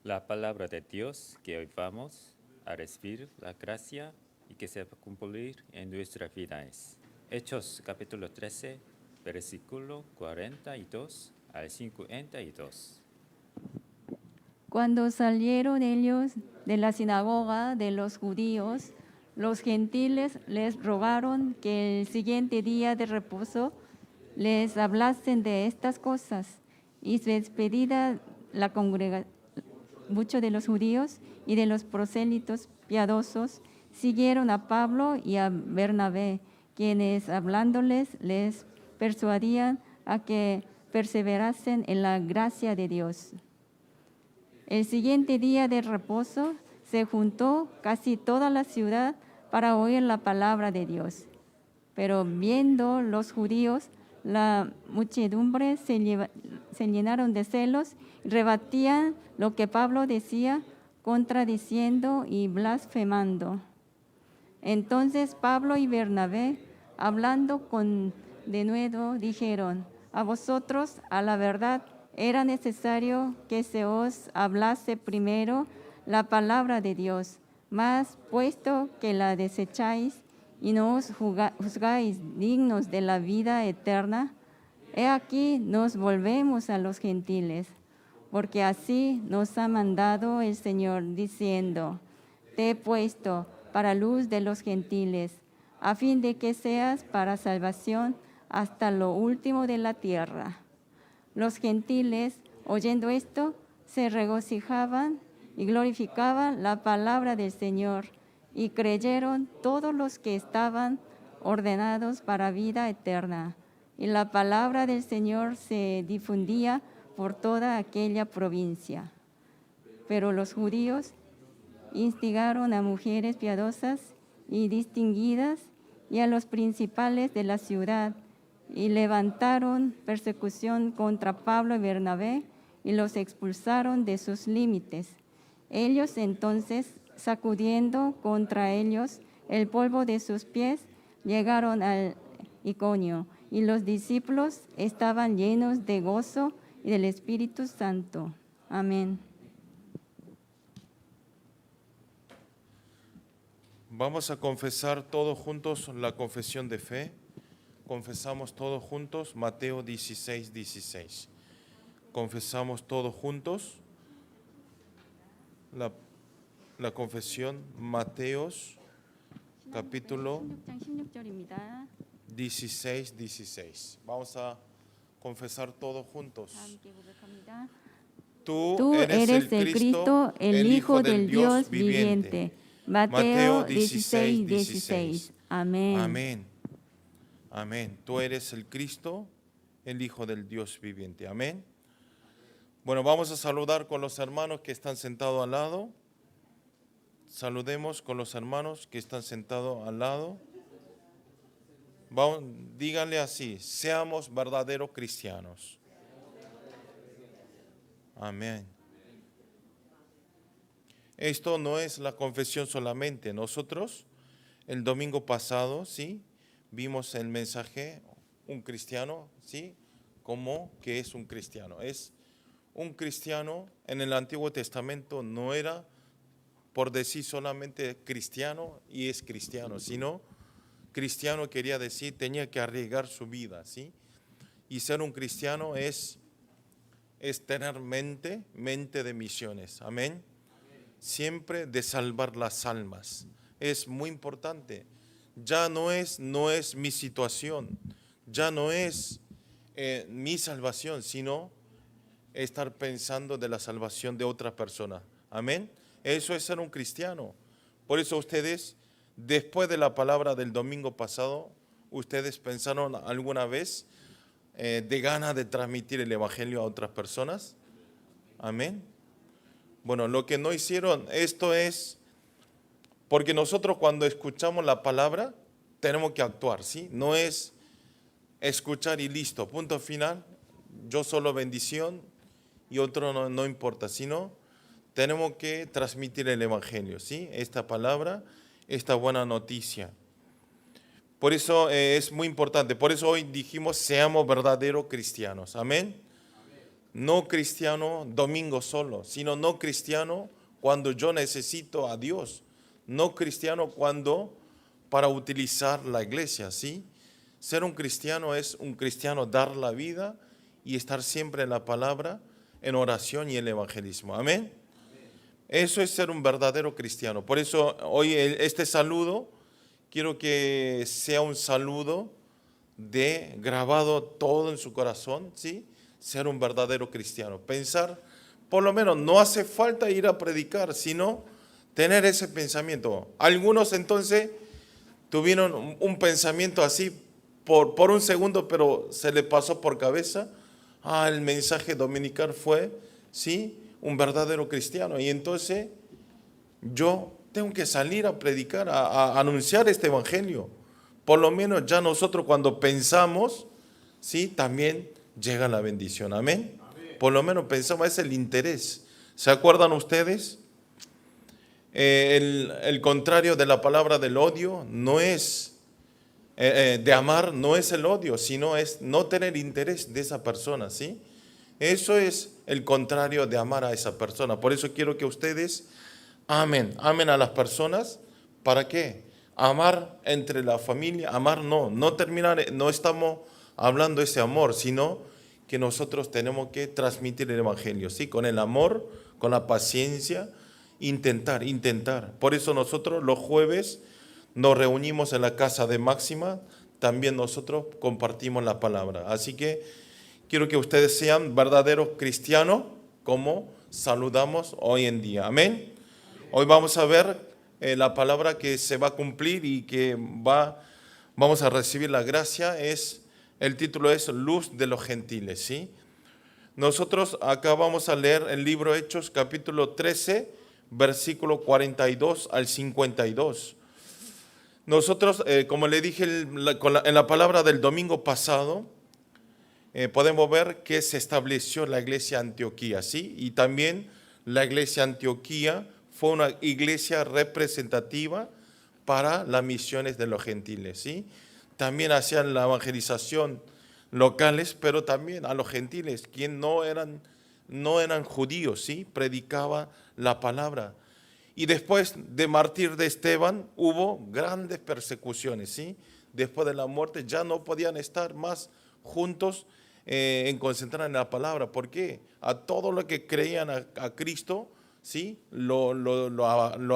La palabra de Dios que hoy vamos a recibir la gracia y que se va a cumplir en nuestra vida es Hechos capítulo 13, versículo 42 al 52. Cuando salieron ellos de la sinagoga de los judíos, los gentiles les rogaron que el siguiente día de reposo les hablasen de estas cosas. Y despedida la congregación, muchos de los judíos y de los prosélitos piadosos siguieron a Pablo y a Bernabé, quienes hablándoles les persuadían a que perseverasen en la gracia de Dios. El siguiente día de reposo se juntó casi toda la ciudad para oír la palabra de Dios. Pero viendo los judíos, la muchedumbre se llenaron de celos y rebatían lo que Pablo decía, contradiciendo y blasfemando. Entonces Pablo y Bernabé, hablando con denuedo, dijeron: a vosotros, a la verdad, era necesario que se os hablase primero la palabra de Dios, mas puesto que la desecháis y no os juzgáis dignos de la vida eterna, he aquí nos volvemos a los gentiles, porque así nos ha mandado el Señor, diciendo: te he puesto para luz de los gentiles, a fin de que seas para salvación hasta lo último de la tierra. Los gentiles, oyendo esto, se regocijaban y glorificaban la palabra del Señor, y creyeron todos los que estaban ordenados para vida eterna. Y la palabra del Señor se difundía por toda aquella provincia. Pero los judíos instigaron a mujeres piadosas y distinguidas y a los principales de la ciudad, y levantaron persecución contra Pablo y Bernabé y los expulsaron de sus límites. Ellos entonces, sacudiendo contra ellos el polvo de sus pies, llegaron al Iconio, y los discípulos estaban llenos de gozo y del Espíritu Santo. Amén. Vamos a confesar todos juntos la confesión de fe. Confesamos todos juntos Mateo 16, 16. Confesamos todos juntos la confesión Mateos capítulo 16절입니다. 16, 16. Vamos a confesar todos juntos. 함께 고백합니다. Tú eres el Cristo, el Hijo del Dios viviente. Mateo 16, 16. Amén. Amén. Amén. Tú eres el Cristo, el Hijo del Dios viviente. Amén. Bueno, vamos a saludar con los hermanos que están sentados al lado. Saludemos con los hermanos que están sentados al lado. Díganle así: seamos verdaderos cristianos. Amén. Esto no es la confesión solamente. Nosotros, el domingo pasado, ¿sí?, vimos el mensaje, un cristiano, ¿sí?, ¿cómo que es un cristiano? Es un cristiano en el Antiguo Testamento no era por decir solamente cristiano y es cristiano, sino cristiano quería decir tenía que arriesgar su vida, ¿sí? Y ser un cristiano es tener mente de misiones, amén. Siempre de salvar las almas. Es muy importante. Ya no es mi situación, ya no es mi salvación, sino estar pensando de la salvación de otra persona. Amén. Eso es ser un cristiano. Por eso ustedes, después de la palabra del domingo pasado, ustedes pensaron alguna vez de ganas de transmitir el evangelio a otras personas. Amén. Bueno, lo que no hicieron, esto es porque nosotros cuando escuchamos la palabra tenemos que actuar, ¿sí? No es escuchar y listo, punto final, yo solo bendición y otro no importa, sino tenemos que transmitir el evangelio, ¿sí? Esta palabra, esta buena noticia. Por eso es muy importante, por eso hoy dijimos seamos verdaderos cristianos, amén. No cristiano domingo solo, sino no cristiano cuando yo necesito a Dios. No cristiano cuando para utilizar la iglesia, ¿sí? Ser un cristiano es un cristiano dar la vida y estar siempre en la palabra, en oración y en el evangelismo. Amén. Eso es ser un verdadero cristiano. Por eso hoy este saludo, quiero que sea un saludo de grabado todo en su corazón, ¿sí? Ser un verdadero cristiano. Pensar, por lo menos no hace falta ir a predicar, sino tener ese pensamiento. Algunos entonces tuvieron un pensamiento así por un segundo, pero se le pasó por cabeza. El mensaje dominical fue, ¿sí? Un verdadero cristiano. Y entonces yo tengo que salir a predicar, a anunciar este evangelio. Por lo menos ya nosotros cuando pensamos, ¿sí? También llega la bendición. Amén. Por lo menos pensamos, es el interés. ¿Se acuerdan ustedes? El contrario de la palabra del odio no es, de amar no es el odio, sino es no tener interés de esa persona, ¿sí? Eso es el contrario de amar a esa persona. Por eso quiero que ustedes amen a las personas. ¿Para qué? Amar entre la familia, amar no terminar, no estamos hablando de ese amor, sino que nosotros tenemos que transmitir el evangelio, ¿sí? Con el amor, con la paciencia, intentar. Por eso nosotros los jueves nos reunimos en la casa de Máxima, también nosotros compartimos la palabra. Así que quiero que ustedes sean verdaderos cristianos como saludamos hoy en día. Amén. Hoy vamos a ver la palabra que se va a cumplir y que vamos a recibir la gracia. El título es Luz de los Gentiles, ¿sí? Nosotros acá vamos a leer el libro Hechos, capítulo 13, versículo 42 al 52. Nosotros, como le dije en la palabra del domingo pasado, podemos ver que se estableció la iglesia Antioquía, ¿sí? Y también la iglesia Antioquía fue una iglesia representativa para las misiones de los gentiles, ¿sí? También hacían la evangelización locales, pero también a los gentiles, quienes no eran judíos, ¿sí? Predicaba la palabra. Y después de martir de Esteban hubo grandes persecuciones, ¿sí? Después de la muerte ya no podían estar más juntos en concentrar en la palabra. ¿Por qué? A todo lo que creían a Cristo, ¿sí? Lo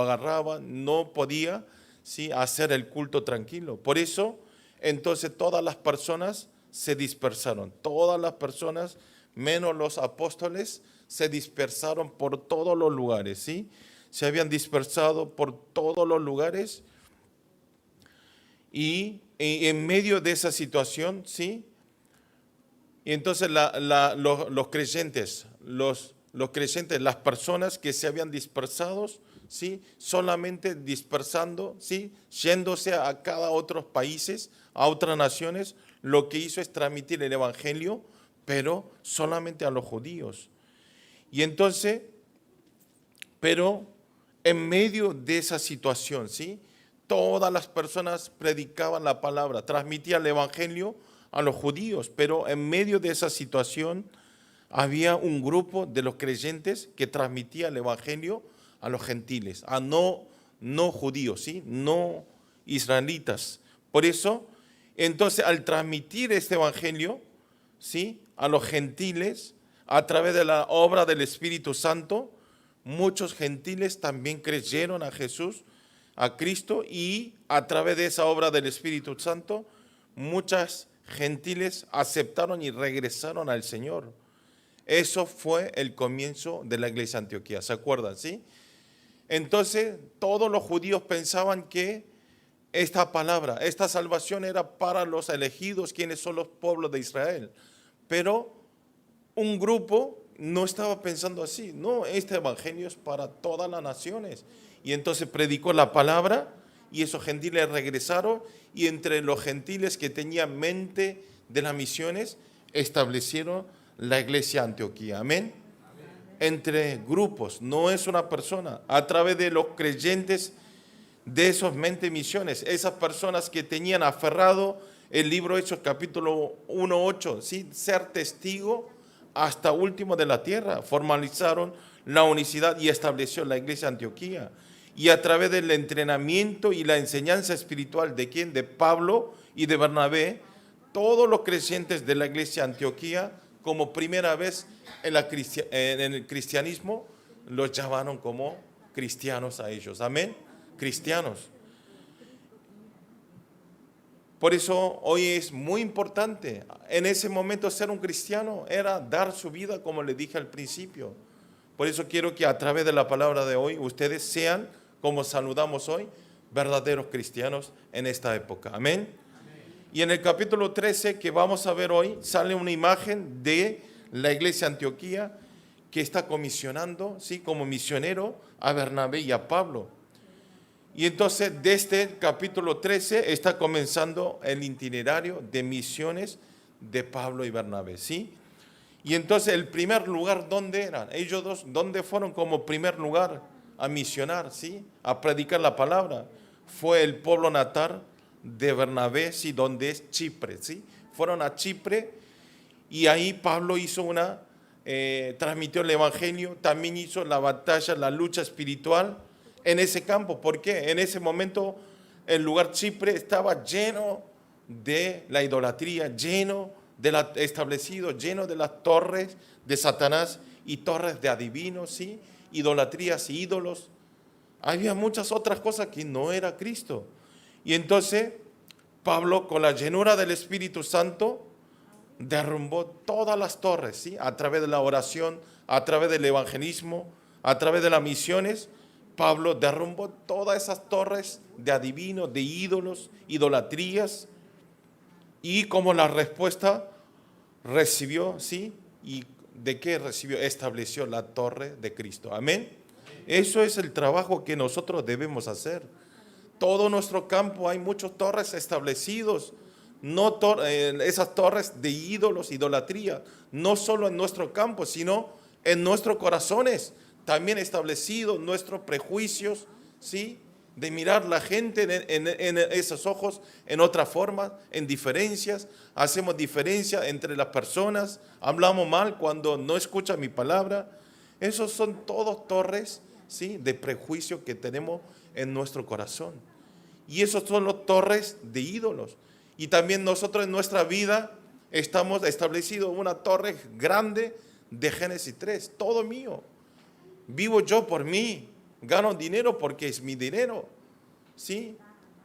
agarraban, no podía, ¿sí? Hacer el culto tranquilo. Por eso, entonces todas las personas se dispersaron. Todas las personas, menos los apóstoles, se dispersaron por todos los lugares, ¿sí? Se habían dispersado por todos los lugares y en medio de esa situación, ¿sí? Y entonces los creyentes, las personas que se habían dispersado, ¿sí? Solamente dispersando, ¿sí? Yéndose a cada otros países, a otras naciones, lo que hizo es transmitir el evangelio, pero solamente a los judíos. Y entonces, pero en medio de esa situación, ¿sí? Todas las personas predicaban la palabra, transmitían el evangelio a los judíos, pero en medio de esa situación había un grupo de los creyentes que transmitía el evangelio a los gentiles, a no judíos, ¿sí? No israelitas. Por eso, entonces, al transmitir este evangelio, ¿sí? A los gentiles, a través de la obra del Espíritu Santo, muchos gentiles también creyeron a Jesús, a Cristo, y a través de esa obra del Espíritu Santo, muchas gentiles aceptaron y regresaron al Señor. Eso fue el comienzo de la iglesia Antioquía, ¿se acuerdan? ¿Sí? Entonces, todos los judíos pensaban que esta palabra, esta salvación era para los elegidos, quienes son los pueblos de Israel. Pero un grupo no estaba pensando así. No, este evangelio es para todas las naciones. Y entonces predicó la palabra y esos gentiles regresaron, y entre los gentiles que tenían mente de las misiones establecieron la iglesia Antioquía. Amén. Entre grupos, no es una persona. A través de los creyentes de esos mente misiones, esas personas que tenían aferrado el libro Hechos capítulo 1:8, ¿sí? Ser testigo hasta último de la tierra. Formalizaron la unicidad y estableció la iglesia de Antioquía. Y a través del entrenamiento y la enseñanza espiritual de quién, de Pablo y de Bernabé, todos los creyentes de la iglesia de Antioquía, como primera vez en el cristianismo, los llamaron como cristianos a ellos. Amén. Cristianos. Por eso hoy es muy importante. En ese momento ser un cristiano era dar su vida, como le dije al principio. Por eso quiero que a través de la palabra de hoy ustedes sean, como saludamos hoy, verdaderos cristianos en esta época. Amén. Y en el capítulo 13 que vamos a ver hoy sale una imagen de la iglesia de Antioquía que está comisionando, ¿sí?, como misionero a Bernabé y a Pablo. Y entonces desde el capítulo 13 está comenzando el itinerario de misiones de Pablo y Bernabé, ¿sí? Y entonces el primer lugar, ¿dónde eran? Ellos dos, ¿dónde fueron como primer lugar a misionar, ¿sí?, a predicar la palabra? Fue el pueblo natal de Bernabé, ¿sí?, donde es Chipre, ¿sí? Fueron a Chipre y ahí Pablo hizo transmitió el evangelio, también hizo la batalla, la lucha espiritual en ese campo. ¿Por qué? En ese momento el lugar Chipre estaba lleno de la idolatría, lleno de establecido, lleno de las torres de Satanás y torres de adivinos, ¿sí?, idolatrías y ídolos. Había muchas otras cosas que no era Cristo. Y entonces Pablo, con la llenura del Espíritu Santo, derrumbó todas las torres, ¿sí?, a través de la oración, a través del evangelismo, a través de las misiones. Pablo derrumbó todas esas torres de adivinos, de ídolos, idolatrías, y como la respuesta recibió, ¿sí? ¿Y de qué recibió? Estableció la torre de Cristo. Amén. Eso es el trabajo que nosotros debemos hacer. Todo nuestro campo hay muchas torres establecidos, no esas torres de ídolos, idolatría, no solo en nuestro campo, sino en nuestros corazones, también establecidos nuestros prejuicios, ¿sí?, de mirar la gente en esos ojos en otra forma, en diferencias, hacemos diferencia entre las personas, hablamos mal cuando no escuchan mi palabra. Esos son todos torres, ¿sí?, de prejuicio que tenemos en nuestro corazón. Y esos son los torres de ídolos. Y también nosotros en nuestra vida estamos establecidos una torre grande de Génesis 3, todo mío. Vivo yo por mí, gano dinero porque es mi dinero, ¿sí?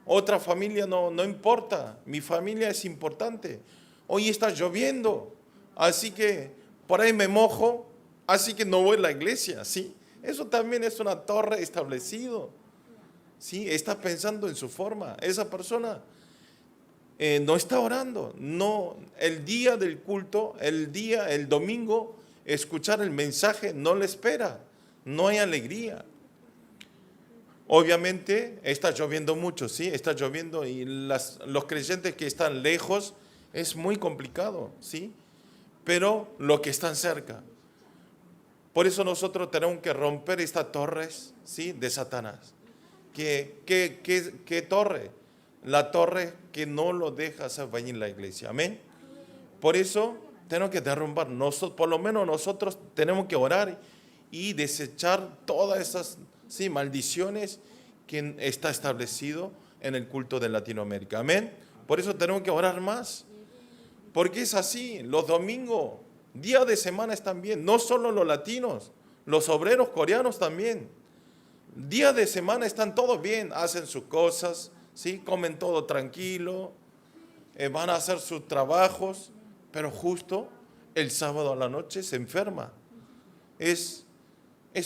Otra familia no importa, mi familia es importante. Hoy está lloviendo, así que por ahí me mojo, así que no voy a la iglesia, ¿sí? Eso también es una torre establecido, ¿sí? Está pensando en su forma. Esa persona no está orando, no, el día del culto, el domingo, escuchar el mensaje no le espera. No hay alegría. Obviamente está lloviendo mucho, ¿sí? Está lloviendo y los creyentes que están lejos es muy complicado, ¿sí? Pero los que están cerca. Por eso nosotros tenemos que romper estas torres, ¿sí?, de Satanás. ¿Qué torre? La torre que no lo deja hacer venir la iglesia. Amén. Por eso tenemos que derrumbar. Por lo menos nosotros tenemos que orar y desechar todas esas, ¿sí?, maldiciones que está establecido en el culto de Latinoamérica. Amén. Por eso tenemos que orar más. Porque es así, los domingos, día de semana están bien, no solo los latinos, los obreros coreanos también. Día de semana están todos bien, hacen sus cosas, ¿sí?, comen todo tranquilo, van a hacer sus trabajos, pero justo el sábado a la noche se enferma. Es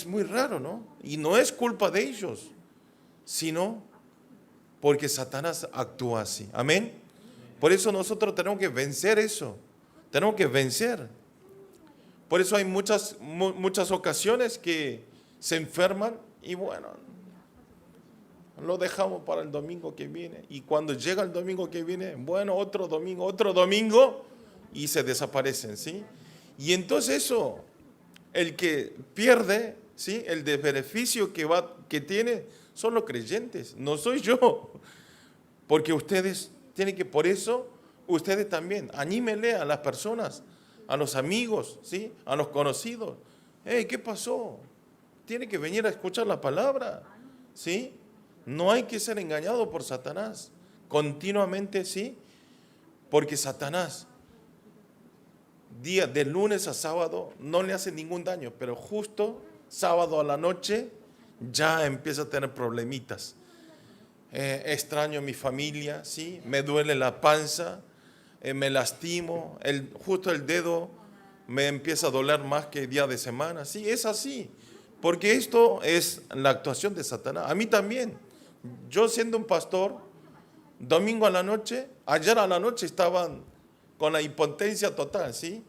muy raro, ¿no? Y no es culpa de ellos, sino porque Satanás actúa así. Amén. Por eso nosotros tenemos que vencer eso. Tenemos que vencer. Por eso hay muchas ocasiones que se enferman y bueno, lo dejamos para el domingo que viene. Y cuando llega el domingo que viene, bueno, otro domingo y se desaparecen, ¿sí? Y entonces eso, el que pierde, ¿sí?, el desbeneficio que tiene son los creyentes, no soy yo. Porque ustedes tienen que, por eso, ustedes también, anímenle a las personas a los amigos, ¿sí? A los conocidos. Hey, ¿qué pasó? Tiene que venir a escuchar la palabra, ¿sí? No hay que ser engañado por Satanás. Continuamente, ¿sí? Porque Satanás, día de lunes a sábado, no le hace ningún daño, pero justo sábado a la noche ya empieza a tener problemitas. Extraño a mi familia, ¿sí? Me duele la panza, me lastimo, justo el dedo me empieza a doler más que día de semana. Sí, es así, porque esto es la actuación de Satanás. A mí también. Yo siendo un pastor, domingo a la noche, ayer a la noche estaban con la impotencia total, ¿sí?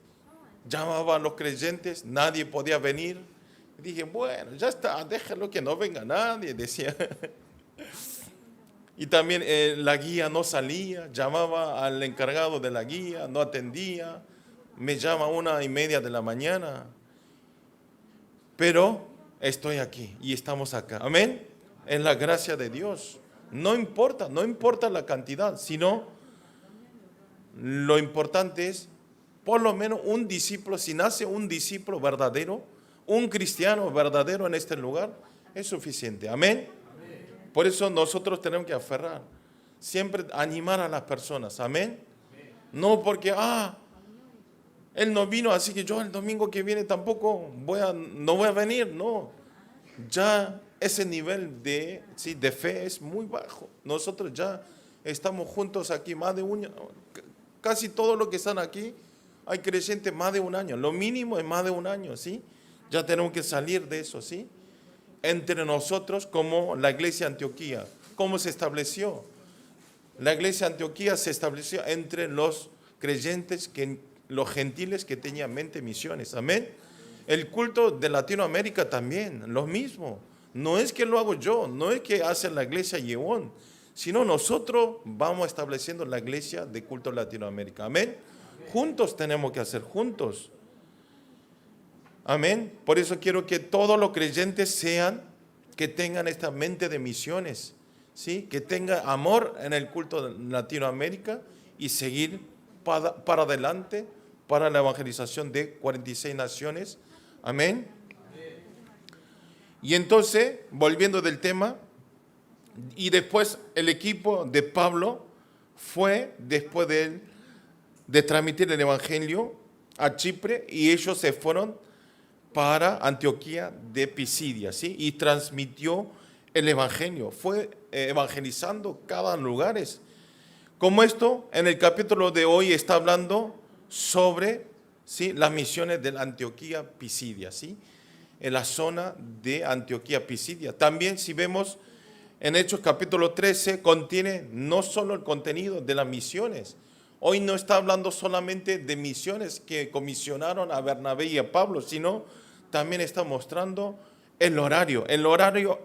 Llamaban a los creyentes, nadie podía venir. Dije, bueno, ya está, déjalo que no venga nadie, decía. Y también la guía no salía, llamaba al encargado de la guía, no atendía, me llama 1:30 de la mañana. Pero estoy aquí y estamos acá. Amén. En la gracia de Dios. No importa la cantidad, sino lo importante es, por lo menos un discípulo, si nace un discípulo verdadero, un cristiano verdadero en este lugar, es suficiente. Amén. Por eso nosotros tenemos que aferrar, siempre animar a las personas. Amén. No porque, él no vino, así que yo el domingo que viene tampoco no voy a venir. No, ya ese nivel de fe es muy bajo. Nosotros ya estamos juntos aquí más de un año. Casi todos los que están aquí, hay creyentes más de un año. Lo mínimo es más de un año, ¿sí? Ya tenemos que salir de eso, ¿sí? Entre nosotros, como la iglesia de Antioquía. ¿Cómo se estableció? La iglesia de Antioquía se estableció entre los creyentes, los gentiles que tenían mente misiones. Amén. El culto de Latinoamérica también, lo mismo. No es que lo hago yo, no es que hace la iglesia Yeón, sino nosotros vamos estableciendo la iglesia de culto Latinoamérica. Amén. Juntos tenemos que hacer, juntos. Amén. Por eso quiero que todos los creyentes que tengan esta mente de misiones, ¿sí? Que tengan amor en el culto de Latinoamérica y seguir para adelante para la evangelización de 46 naciones. Amén. Y entonces, volviendo del tema, y después el equipo de Pablo fue, después de transmitir el evangelio a Chipre, y ellos se fueron para Antioquía de Pisidia, ¿sí? Y transmitió el evangelio, fue evangelizando cada lugar. Como esto, en el capítulo de hoy está hablando sobre, ¿sí?, las misiones de Antioquía Pisidia, ¿sí? En la zona de Antioquía Pisidia. También, si vemos en Hechos capítulo 13, contiene no solo el contenido de las misiones. Hoy no está hablando solamente de misiones que comisionaron a Bernabé y a Pablo, sino también está mostrando el horario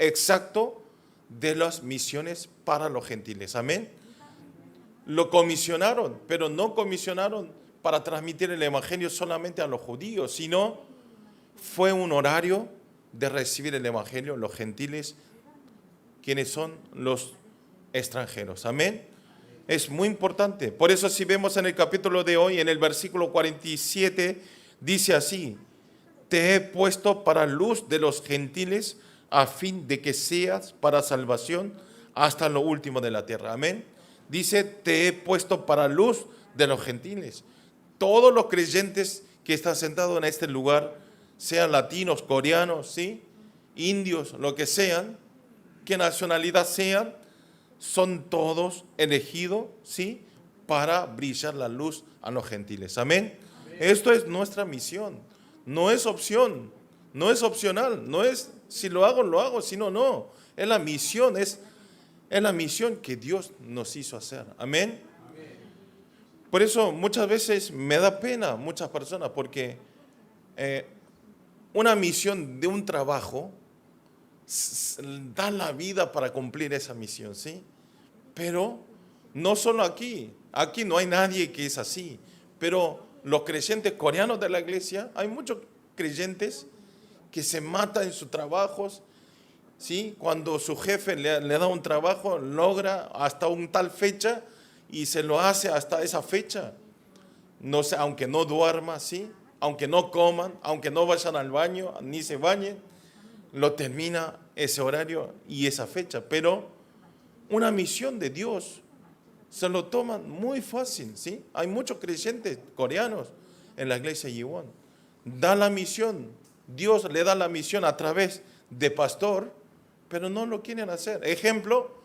exacto de las misiones para los gentiles. Amén. Lo comisionaron, pero no comisionaron para transmitir el evangelio solamente a los judíos, sino fue un horario de recibir el evangelio los gentiles, quienes son los extranjeros. Amén. Es muy importante. Por eso, si vemos en el capítulo de hoy, en el versículo 47, dice así: te he puesto para luz de los gentiles, a fin de que seas para salvación hasta lo último de la tierra. Amén. Dice, te he puesto para luz de los gentiles. Todos los creyentes que están sentados en este lugar, sean latinos, coreanos, ¿sí?, indios, lo que sean, qué nacionalidad sean, son todos elegidos, ¿sí?, para brillar la luz a los gentiles. Amén. Esto es nuestra misión. No es opción, no es opcional, no es si lo hago, si no, no. Es la misión, es la misión que Dios nos hizo hacer. Amén. Por eso muchas veces me da pena muchas personas, porque una misión de un trabajo da la vida para cumplir esa misión, ¿sí? Pero no solo aquí no hay nadie que es así, pero los creyentes coreanos de la iglesia, hay muchos creyentes que se matan en sus trabajos, ¿sí? Cuando su jefe le da un trabajo, logra hasta una tal fecha y se lo hace hasta esa fecha. no sé, aunque no duerma, ¿sí? Aunque no coman, aunque no vayan al baño, ni se bañen, lo termina ese horario y esa fecha. Pero una misión de Dios se lo toman muy fácil, ¿sí? Hay muchos creyentes coreanos en la iglesia Yiwon. Da la misión, Dios le da la misión a través de pastor, pero no lo quieren hacer. Ejemplo,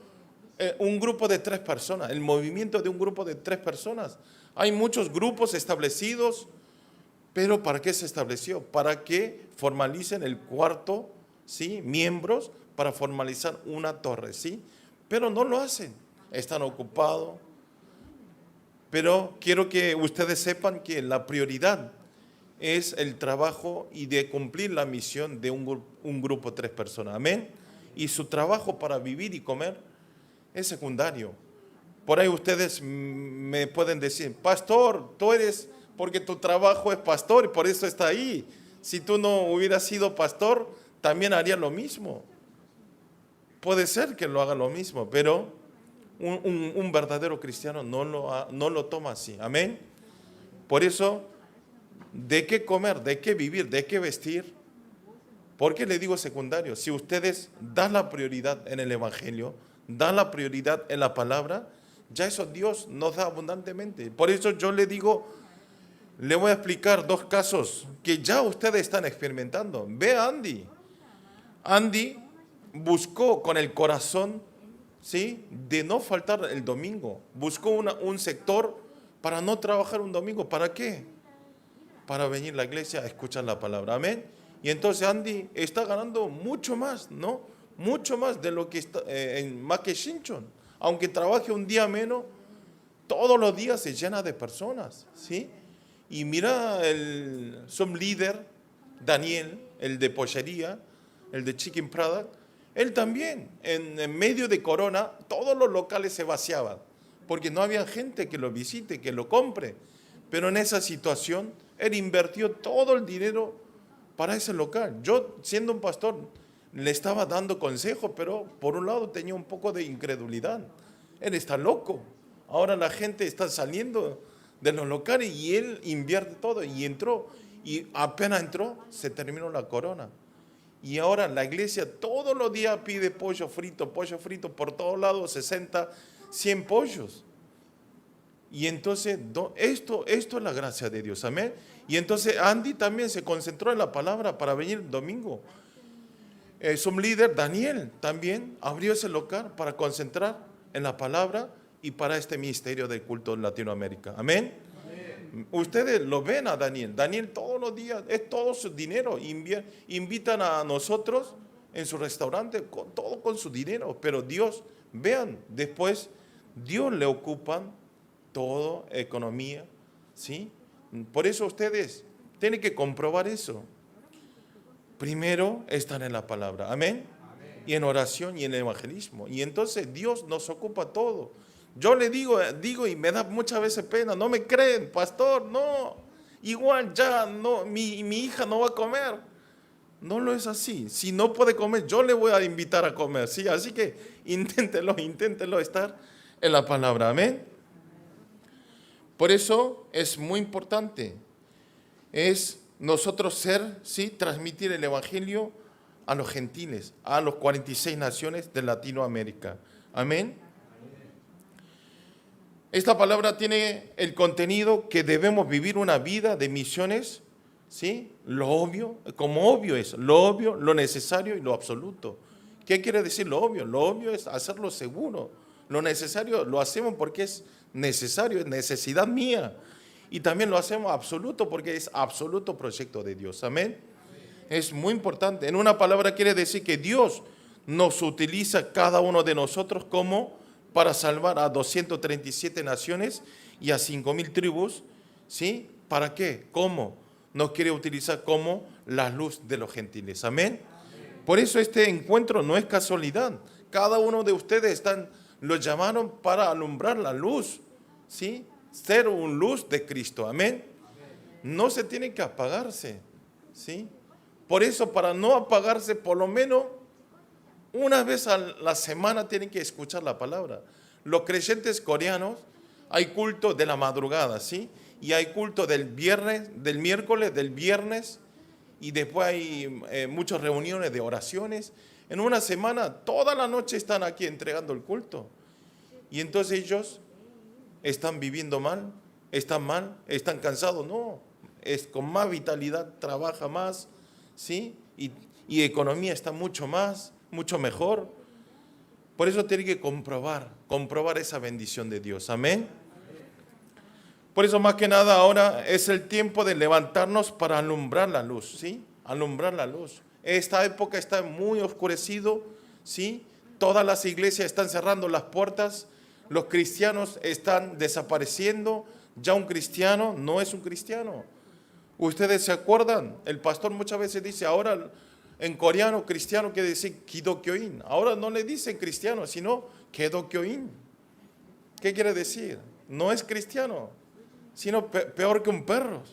un grupo de 3 personas, el movimiento de un grupo de 3 personas. Hay muchos grupos establecidos, pero ¿para qué se estableció? Para que formalicen el cuarto, ¿sí? Miembros para formalizar una torre, ¿sí? Pero no lo hacen, están ocupados. Pero quiero que ustedes sepan que la prioridad es el trabajo y de cumplir la misión de un grupo de 3 personas. Amén. Y su trabajo para vivir y comer es secundario. Por ahí ustedes me pueden decir, pastor, tú eres, porque tu trabajo es pastor y por eso está ahí. Si tú no hubieras sido pastor, también haría lo mismo. Puede ser que lo haga lo mismo, pero un verdadero cristiano no lo toma así. Amén. Por eso, ¿de qué comer? ¿De qué vivir? ¿De qué vestir? ¿Por qué le digo secundario? Si ustedes dan la prioridad en el Evangelio, dan la prioridad en la palabra, ya eso Dios nos da abundantemente. Por eso yo le digo, le voy a explicar 2 casos que ya ustedes están experimentando. Ve a Andy. Andy buscó con el corazón, ¿sí?, de no faltar el domingo. Buscó un sector para no trabajar un domingo. ¿Para qué? Para venir a la iglesia a escuchar la palabra. Amén. Y entonces Andy está ganando mucho más, ¿no? Mucho más de lo que está más que Shinchon. Aunque trabaje un día menos, todos los días se llena de personas, ¿sí? Y mira su líder, Daniel, el de pollería, el de Chicken Product, él también, en medio de corona, todos los locales se vaciaban, porque no había gente que lo visite, que lo compre. Pero en esa situación, él invirtió todo el dinero para ese local. Yo, siendo un pastor, le estaba dando consejos, pero por un lado tenía un poco de incredulidad. Él está loco. Ahora la gente está saliendo de los locales y él invierte todo. Y entró, y apenas entró, se terminó la corona. Y ahora la iglesia todos los días pide pollo frito, por todos lados, 60, 100 pollos. Y entonces, esto es la gracia de Dios, amén. Y entonces Andy también se concentró en la palabra para venir el domingo. Su líder, Daniel, también abrió ese local para concentrar en la palabra y para este ministerio del culto en Latinoamérica, amén. Ustedes lo ven a Daniel. Daniel todos los días, es todo su dinero. Invitan a nosotros en su restaurante, todo con su dinero. Pero Dios, vean, después Dios le ocupan todo, economía, ¿sí? Por eso ustedes tienen que comprobar eso. Primero están en la palabra, amén. Y en oración y en evangelismo. Y entonces Dios nos ocupa todo. Yo le digo y me da muchas veces pena, no me creen, pastor, no, igual ya no, mi hija no va a comer. No lo es así. Si no puede comer, yo le voy a invitar a comer, ¿sí? Así que inténtelo estar en la palabra, amén. Por eso es muy importante, es nosotros ¿sí?, transmitir el evangelio a los gentiles, a los 46 naciones de Latinoamérica, amén. Esta palabra tiene el contenido que debemos vivir una vida de misiones, ¿sí? Lo obvio, como obvio es, lo obvio, lo necesario y lo absoluto. ¿Qué quiere decir lo obvio? Lo obvio es hacerlo seguro. Lo necesario lo hacemos porque es necesario, es necesidad mía. Y también lo hacemos absoluto porque es absoluto proyecto de Dios. Amén. Es muy importante. En una palabra quiere decir que Dios nos utiliza cada uno de nosotros como para salvar a 237 naciones y a 5,000 tribus, ¿sí? ¿Para qué? ¿Cómo? Nos quiere utilizar como la luz de los gentiles. Amén. Por eso este encuentro no es casualidad. Cada uno de ustedes lo llamaron para alumbrar la luz, ¿sí? Ser un luz de Cristo. Amén. No se tiene que apagarse, ¿sí? Por eso, para no apagarse, por lo menos una vez a la semana tienen que escuchar la palabra. Los creyentes coreanos, hay culto de la madrugada, ¿sí? y hay culto del viernes, del miércoles, del viernes, y después hay muchas reuniones de oraciones. En una semana, toda la noche están aquí entregando el culto. Y entonces ellos están viviendo mal, están cansados. No, es con más vitalidad, trabaja más, ¿sí? Y economía está mucho mejor. Por eso tiene que comprobar esa bendición de Dios. Amén. Por eso más que nada ahora es el tiempo de levantarnos para alumbrar la luz, ¿sí? Alumbrar la luz. Esta época está muy oscurecido, ¿sí? Todas las iglesias están cerrando las puertas, los cristianos están desapareciendo, ya un cristiano no es un cristiano. ¿Ustedes se acuerdan? El pastor muchas veces dice, ahora en coreano cristiano quiere decir Kidokyoin. Ahora no le dicen cristiano, sino Kedokyoin. ¿Qué quiere decir? No es cristiano, sino peor que un perro.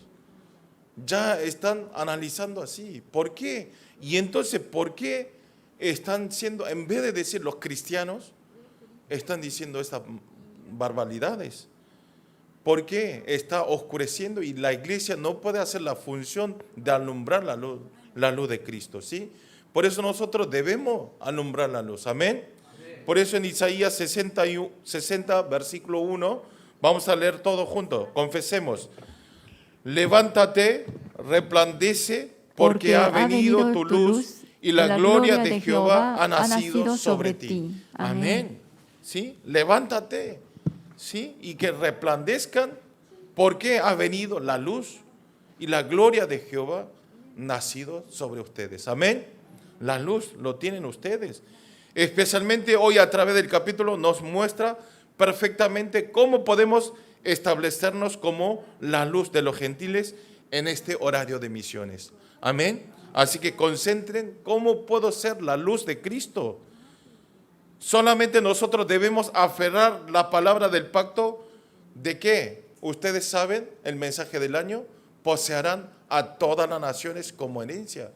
Ya están analizando así. ¿Por qué? Y entonces, ¿por qué están siendo, en vez de decir los cristianos, están diciendo estas barbaridades? ¿Por qué está oscureciendo y la iglesia no puede hacer la función de alumbrar la luz de Cristo? ¿Sí? Por eso nosotros debemos alumbrar la luz. Amén. Por eso en Isaías 60, versículo 1, vamos a leer todo juntos. Confesemos. Levántate, resplandece, porque ha venido tu luz y la gloria de Jehová ha nacido sobre ti. Amén. ¿Sí? Levántate, ¿sí? Y que resplandezcan, porque ha venido la luz y la gloria de Jehová nacido sobre ustedes. Amén. La luz lo tienen ustedes. Especialmente hoy a través del capítulo nos muestra perfectamente cómo podemos establecernos como la luz de los gentiles en este horario de misiones. Amén. Así que concentren cómo puedo ser la luz de Cristo. Solamente nosotros debemos aferrar la palabra del pacto de que ustedes saben el mensaje del año, poseerán a todas las naciones como herencia.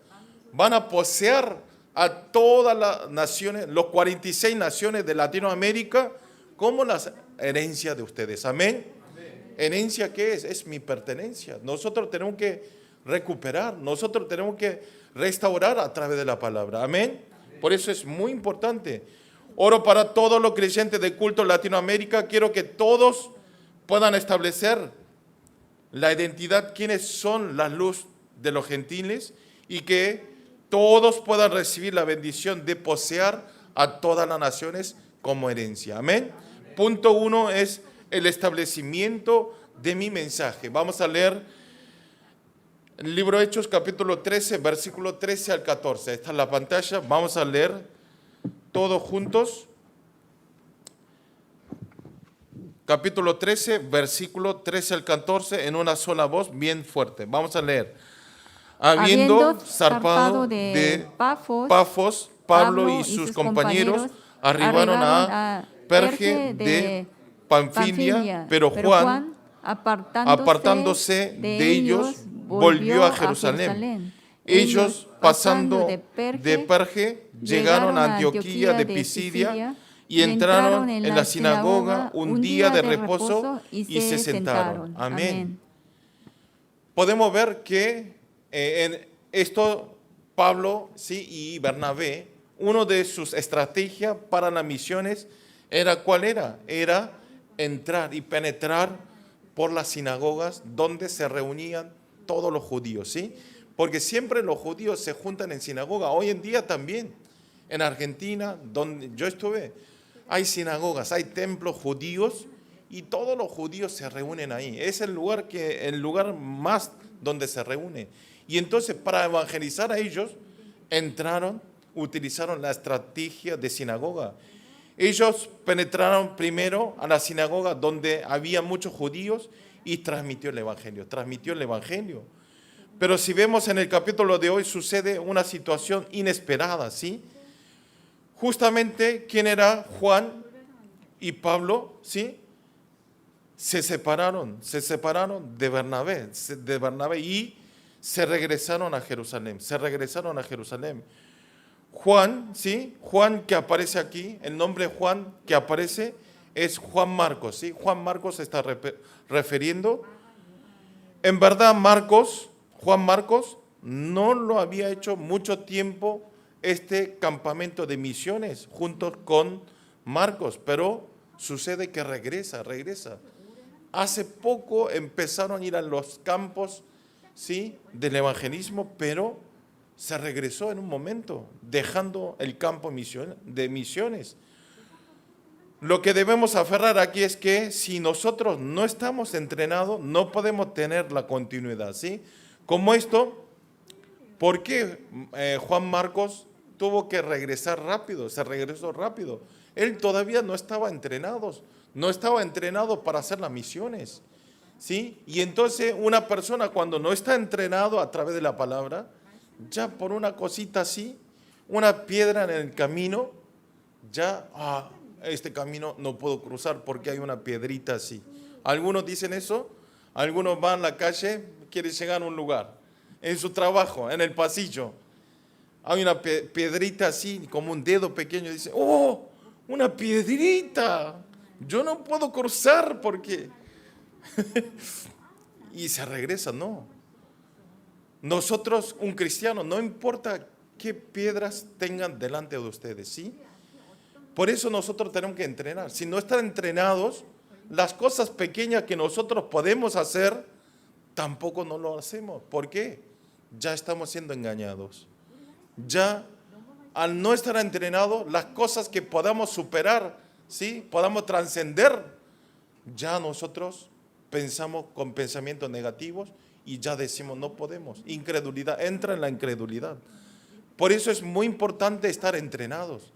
Van a poseer a todas las naciones, los 46 naciones de Latinoamérica como la herencia de ustedes. Amén. ¿Herencia qué es? Es mi pertenencia. Nosotros tenemos que recuperar, nosotros tenemos que restaurar a través de la palabra. Amén. Por eso es muy importante. Oro para todos los creyentes de culto Latinoamérica. Quiero que todos puedan establecer la identidad, quiénes son la luz de los gentiles, y que todos puedan recibir la bendición de poseer a todas las naciones como herencia. Amén. Punto 1 es el establecimiento de mi mensaje. Vamos a leer el libro de Hechos, capítulo 13, versículo 13 al 14. Está en la pantalla. Vamos a leer todos juntos. Capítulo 13, versículo 13 al 14, en una sola voz, bien fuerte. Vamos a leer. Habiendo zarpado de Pafos, Pablo y sus compañeros arribaron a Perge de Panfilia, pero Juan, apartándose de ellos, volvió a Jerusalén. Ellos, pasando de Perge, llegaron a Antioquía de Pisidia y entraron en la sinagoga un día de reposo y se sentaron. Amén. Podemos ver que en esto Pablo, sí, y Bernabé, uno de sus estrategias para las misiones ¿cuál era? Era entrar y penetrar por las sinagogas donde se reunían todos los judíos, ¿sí? Porque siempre los judíos se juntan en sinagoga. Hoy en día también, en Argentina, donde yo estuve, hay sinagogas, hay templos judíos y todos los judíos se reúnen ahí. Es el lugar más donde se reúne. Y entonces para evangelizar a ellos, utilizaron la estrategia de sinagoga. Ellos penetraron primero a la sinagoga donde había muchos judíos y transmitió el evangelio. Pero si vemos en el capítulo de hoy sucede una situación inesperada, ¿sí? Justamente, ¿quién era Juan y Pablo? ¿Sí? Se separaron de Bernabé y se regresaron a Jerusalén. Juan, ¿sí? Juan que aparece aquí, el nombre Juan que aparece es Juan Marcos, ¿sí? Juan Marcos se está refiriendo En verdad, Juan Marcos, no lo había hecho mucho tiempo este campamento de misiones junto con Marcos, pero sucede que regresa. Hace poco empezaron a ir a los campos, ¿sí?, del evangelismo, pero se regresó en un momento, dejando el campo de misiones. Lo que debemos aferrar aquí es que si nosotros no estamos entrenados, no podemos tener la continuidad, ¿sí? Como esto, ¿por qué Juan Marcos tuvo que regresar rápido? Se regresó rápido. Él todavía no estaba entrenado para hacer las misiones, ¿sí? Y entonces una persona cuando no está entrenado a través de la palabra, ya por una cosita así, una piedra en el camino, ya, este camino no puedo cruzar porque hay una piedrita así. Algunos dicen eso, algunos van a la calle, quieren llegar a un lugar, en su trabajo, en el pasillo, hay una piedrita así, como un dedo pequeño, dice, ¡oh, una piedrita! Yo no puedo cruzar porque... y se regresa, no. Nosotros, un cristiano, no importa qué piedras tengan delante de ustedes, ¿sí? Por eso nosotros tenemos que entrenar. Si no están entrenados, las cosas pequeñas que nosotros podemos hacer, tampoco no lo hacemos. ¿Por qué? Ya estamos siendo engañados. Ya al no estar entrenados, las cosas que podamos superar, ¿sí?, podamos trascender, ya nosotros pensamos con pensamientos negativos y ya decimos no podemos. Incredulidad, entra en la incredulidad. Por eso es muy importante estar entrenados.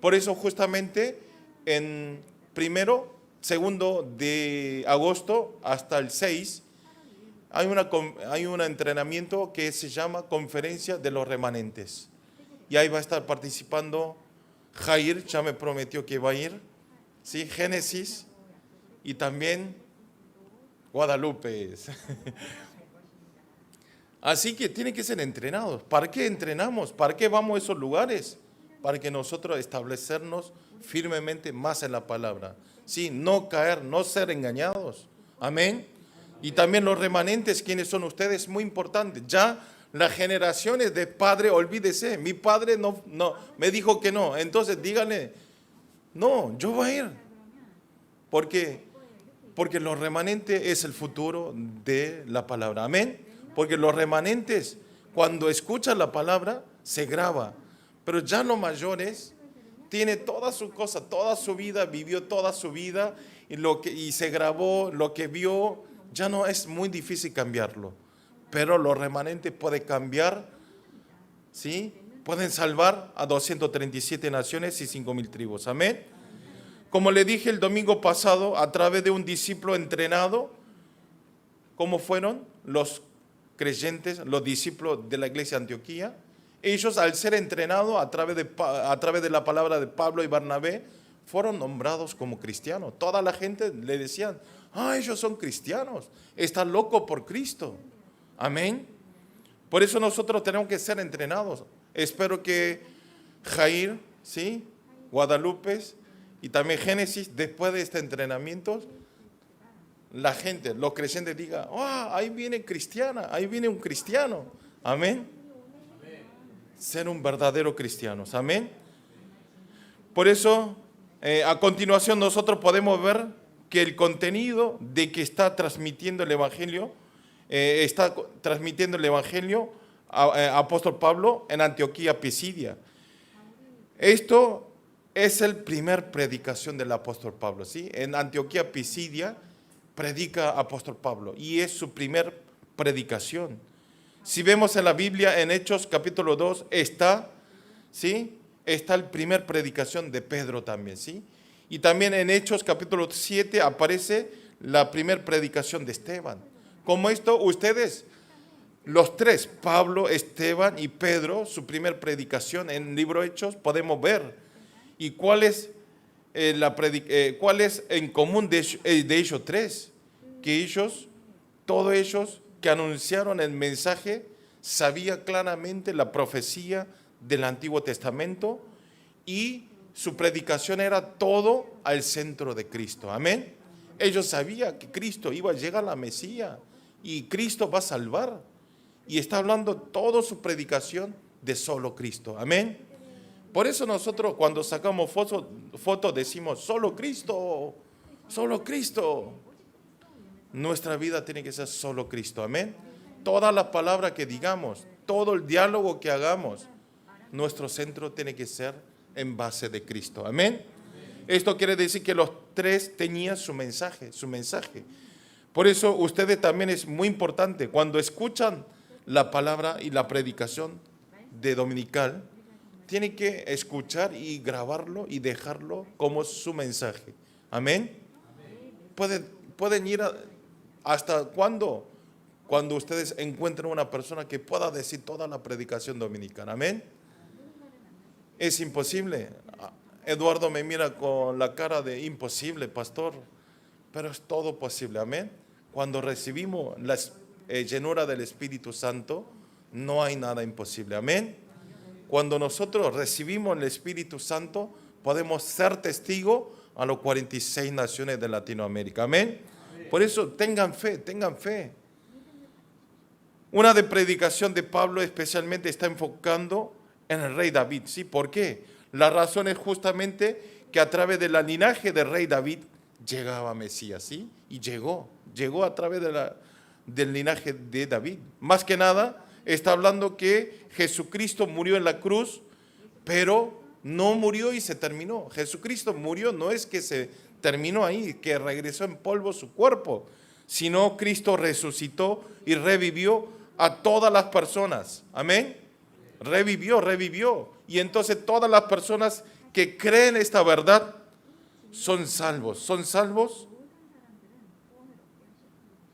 Por eso justamente en 2 de agosto hasta el 6 hay un entrenamiento que se llama Conferencia de los Remanentes. Y ahí va a estar participando Jair, ya me prometió que va a ir, ¿sí?, Génesis y también Guadalupe. Así que tienen que ser entrenados. ¿Para qué entrenamos? ¿Para qué vamos a esos lugares? Para que nosotros establecernos firmemente más en la palabra. Sí, no caer, no ser engañados. Amén. Y también los remanentes, ¿quiénes son ustedes? Muy importante. Ya las generaciones de padre, olvídese, mi padre no me dijo que no. Entonces díganle, no, yo voy a ir. Porque los remanentes es el futuro de la palabra. Amén. Porque los remanentes, cuando escuchan la palabra, se graba. Pero ya los mayores, tiene toda su cosa, toda su vida, vivió toda su vida, y se grabó, lo que vio, ya no es muy difícil cambiarlo. Pero los remanentes pueden cambiar, ¿sí? Pueden salvar a 237 naciones y 5,000 tribus. Amén. Como le dije el domingo pasado, a través de un discípulo entrenado, ¿cómo fueron los creyentes, los discípulos de la iglesia de Antioquía? Ellos, al ser entrenados a través de la palabra de Pablo y Bernabé, fueron nombrados como cristianos. Toda la gente le decían, ellos son cristianos, están locos por Cristo. Amén. Por eso nosotros tenemos que ser entrenados. Espero que Jair, ¿sí?, Guadalupe y también Génesis, después de este entrenamiento, la gente, los creyentes digan, ahí viene cristiana, ahí viene un cristiano. Amén. Ser un verdadero cristiano. Amén. Por eso, a continuación nosotros podemos ver que el contenido de que está transmitiendo el Evangelio, apóstol Pablo en Antioquía Pisidia. Esto es el primer predicación del apóstol Pablo, ¿sí? En Antioquía Pisidia predica apóstol Pablo y es su primer predicación. Si vemos en la Biblia, en Hechos capítulo 2, ¿sí?, está la primera predicación de Pedro también, ¿sí? Y también en Hechos capítulo 7 aparece la primera predicación de Esteban. Como esto, ustedes, los tres, Pablo, Esteban y Pedro, su primera predicación en el libro Hechos, podemos ver. ¿Y cuál es en común de ellos tres? Que todos ellos que anunciaron el mensaje, sabía claramente la profecía del Antiguo Testamento y su predicación era todo al centro de Cristo. Amén. Ellos sabían que Cristo iba a llegar a la Mesías, y Cristo va a salvar. Y está hablando toda su predicación de solo Cristo. Amén. Por eso nosotros cuando sacamos fotos decimos, solo Cristo, solo Cristo. Nuestra vida tiene que ser solo Cristo. Amén. Toda la palabra que digamos, todo el diálogo que hagamos, nuestro centro tiene que ser en base de Cristo. Amén. Esto quiere decir que los tres tenían su mensaje, su mensaje. Por eso ustedes también es muy importante, cuando escuchan la palabra y la predicación de dominical, tienen que escuchar y grabarlo y dejarlo como su mensaje. Amén. Pueden ir hasta cuando ustedes encuentren una persona que pueda decir toda la predicación dominical. Amén. Es imposible. Eduardo me mira con la cara de imposible, pastor, pero es todo posible. Amén. Cuando recibimos la llenura del Espíritu Santo, no hay nada imposible. Amén. Cuando nosotros recibimos el Espíritu Santo, podemos ser testigos a las 46 naciones de Latinoamérica. Amén. Por eso tengan fe, tengan fe. Una de predicación de Pablo especialmente está enfocando en el rey David. ¿Sí? ¿Por qué? La razón es justamente que a través del linaje del rey David llegaba Mesías. ¿Sí? Y llegó a través del linaje de David. Más que nada está hablando que Jesucristo murió en la cruz, pero no murió y se terminó. Jesucristo murió, no es que se terminó ahí, que regresó en polvo su cuerpo, sino Cristo resucitó y revivió a todas las personas. Amén. Revivió. Y entonces todas las personas que creen esta verdad son salvos.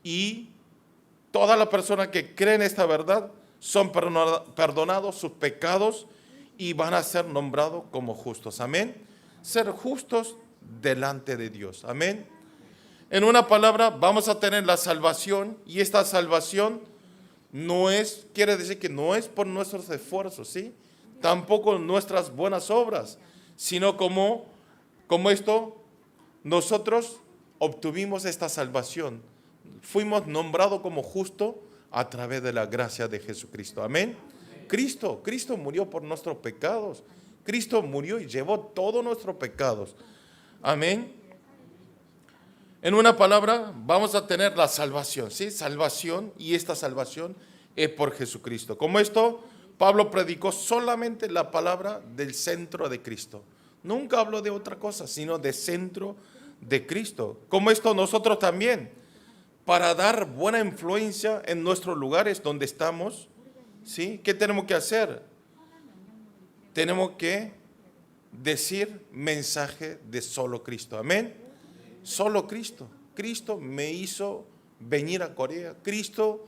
Y todas las personas que creen esta verdad son perdonados sus pecados y van a ser nombrados como justos. Amén. Ser justos delante de Dios. Amén. En una palabra, vamos a tener la salvación, y esta salvación quiere decir que no es por nuestros esfuerzos, ¿sí? Tampoco nuestras buenas obras, sino como esto, nosotros obtuvimos esta salvación. Fuimos nombrados como justos a través de la gracia de Jesucristo. Amén. Cristo murió por nuestros pecados. Cristo murió y llevó todos nuestros pecados. Amén. En una palabra, vamos a tener la salvación, ¿sí? Salvación, y esta salvación es por Jesucristo. Como esto, Pablo predicó solamente la palabra del centro de Cristo. Nunca habló de otra cosa, sino de centro de Cristo. Como esto, nosotros también, para dar buena influencia en nuestros lugares donde estamos, ¿sí? ¿Qué tenemos que hacer? Tenemos que decir mensaje de solo Cristo. Amén. Solo Cristo. Cristo me hizo venir a Corea. Cristo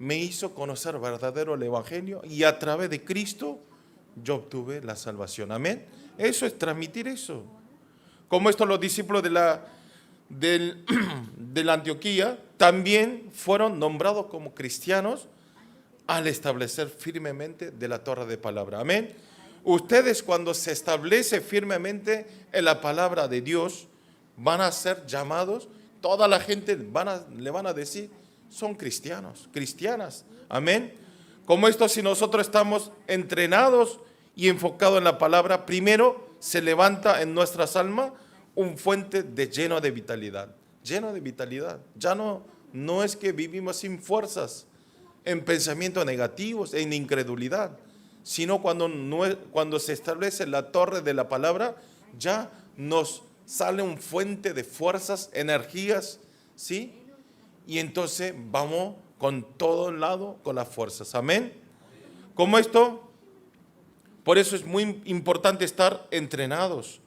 me hizo conocer verdadero el Evangelio, y a través de Cristo yo obtuve la salvación. Amén. Eso es transmitir eso. Como esto, los discípulos de la Antioquía también fueron nombrados como cristianos al establecer firmemente de la torre de palabra. Amén. Ustedes, cuando se establece firmemente en la palabra de Dios, van a ser llamados, toda la gente le van a decir, son cristianos, cristianas. Amén. Como esto, si nosotros estamos entrenados y enfocados en la palabra, primero se levanta en nuestras almas un fuente lleno de vitalidad. Lleno de vitalidad. Ya no es que vivimos sin fuerzas, en pensamientos negativos, en incredulidad, sino cuando se establece la torre de la palabra, ya nos sale un fuente de fuerzas, energías, ¿sí? Y entonces vamos con todo lado con las fuerzas. Amén. Como esto, por eso es muy importante estar entrenados.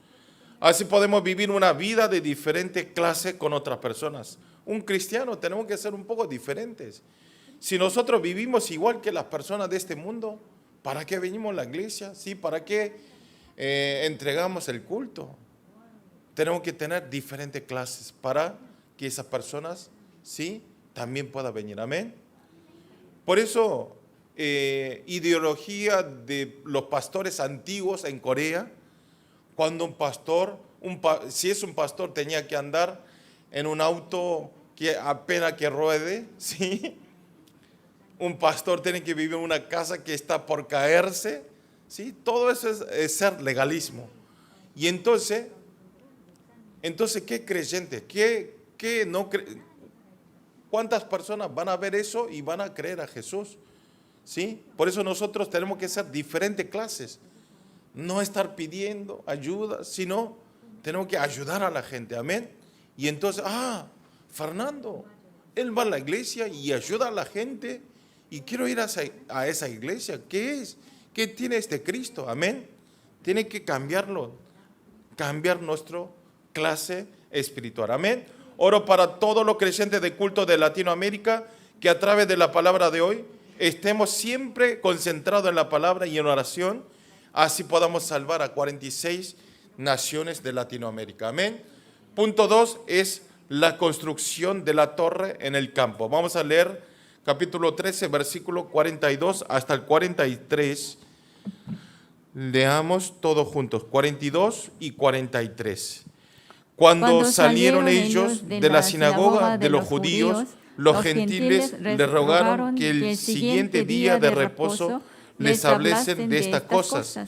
Así podemos vivir una vida de diferente clase con otras personas. Un cristiano tenemos que ser un poco diferentes. Si nosotros vivimos igual que las personas de este mundo, ¿para qué venimos a la iglesia? ¿Sí? ¿Para qué entregamos el culto? Tenemos que tener diferentes clases para que esas personas, ¿sí?, también puedan venir. Amén. Por eso, ideología de los pastores antiguos en Corea, cuando un pastor, si es un pastor, tenía que andar en un auto que apenas que ruede, ¿sí? Un pastor tiene que vivir en una casa que está por caerse, ¿sí? Todo eso es ser legalismo. Y entonces ¿qué creyente? ¿Qué no ¿Cuántas personas van a ver eso y van a creer a Jesús? ¿Sí? Por eso nosotros tenemos que ser diferentes clases. No estar pidiendo ayuda, sino tenemos que ayudar a la gente. Amén. Y entonces, Fernando, él va a la iglesia y ayuda a la gente. Y quiero ir a esa iglesia. ¿Qué es? ¿Qué tiene este Cristo? Amén. Tiene que cambiarlo. Cambiar nuestra clase espiritual. Amén. Oro para todos los creyentes de culto de Latinoamérica, que a través de la palabra de hoy estemos siempre concentrados en la palabra y en oración, así podamos salvar a 46 naciones de Latinoamérica. Amén. Punto 2 es la construcción de la torre en el campo. Vamos a leer capítulo 13, versículo 42 hasta el 43. Leamos todos juntos, 42 y 43. Cuando salieron ellos de la sinagoga de los judíos, los gentiles les rogaron que el siguiente día de reposo les hablesen de estas cosas.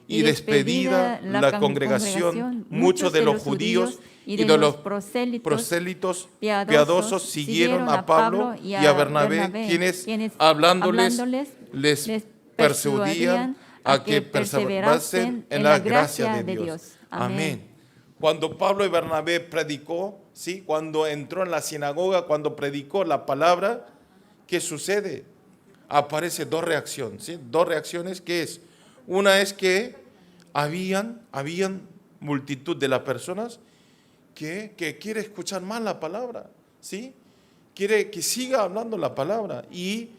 Y despedida la congregación, muchos de los judíos y de los prosélitos piadosos siguieron a Pablo y a Bernabé, quienes hablándoles les persuadían a que perseverasen en la gracia de Dios. Amén. Cuando Pablo y Bernabé predicó, ¿sí? Cuando entró en la sinagoga, cuando predicó la palabra, ¿qué sucede? Aparece dos reacciones, ¿sí? Dos reacciones, ¿qué es? Una es que habían multitud de las personas que quiere escuchar más la palabra, ¿sí? Quiere que siga hablando la palabra. Y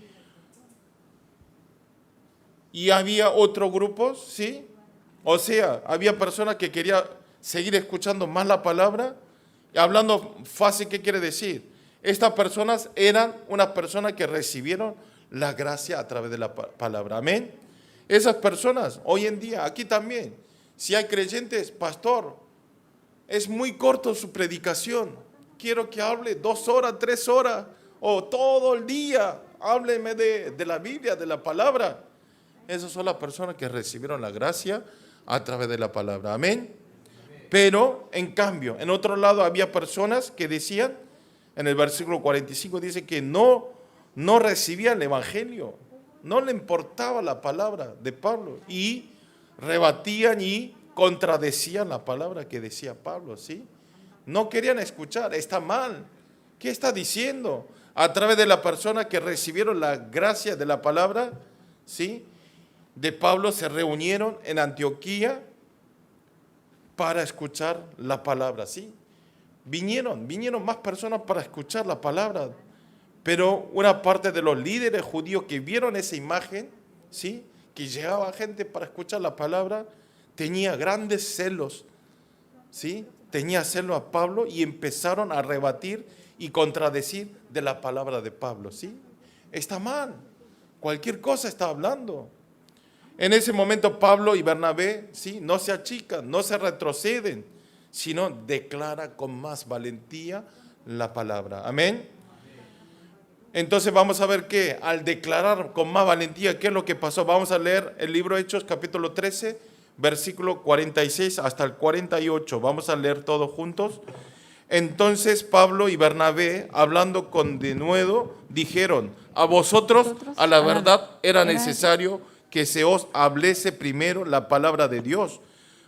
había otro grupo, ¿sí? O sea, había personas que querían seguir escuchando más la palabra. Hablando fácil, ¿qué quiere decir? Estas personas eran unas personas que recibieron la gracia a través de la palabra. Amén. Esas personas, hoy en día, aquí también, si hay creyentes, pastor, es muy corto su predicación. Quiero que hable 2 horas, 3 horas, o todo el día. Hábleme de la Biblia, de la palabra. Esas son las personas que recibieron la gracia a través de la palabra. Amén. Pero, en cambio, en otro lado había personas que decían, en el versículo 45 dice que no recibían el evangelio, no le importaba la palabra de Pablo y rebatían y contradecían la palabra que decía Pablo, ¿sí? No querían escuchar, está mal. ¿Qué está diciendo? A través de la persona que recibieron la gracia de la palabra, ¿sí? De Pablo se reunieron en Antioquía para escuchar la palabra, ¿sí? Vinieron más personas para escuchar la palabra, pero una parte de los líderes judíos que vieron esa imagen, ¿sí? Que llegaba gente para escuchar la palabra, tenía grandes celos, ¿sí? Tenía celo a Pablo y empezaron a rebatir y contradecir de la palabra de Pablo, ¿sí? Está mal, cualquier cosa está hablando. En ese momento Pablo y Bernabé, ¿sí? No se achican, no se retroceden, sino declara con más valentía la palabra. Amén. Entonces vamos a ver que al declarar con más valentía, ¿qué es lo que pasó? Vamos a leer el libro de Hechos, capítulo 13, versículo 46 hasta el 48. Vamos a leer todos juntos. Entonces Pablo y Bernabé, hablando con denuedo, dijeron: a vosotros, a la verdad, era necesario que se os hablese primero la palabra de Dios,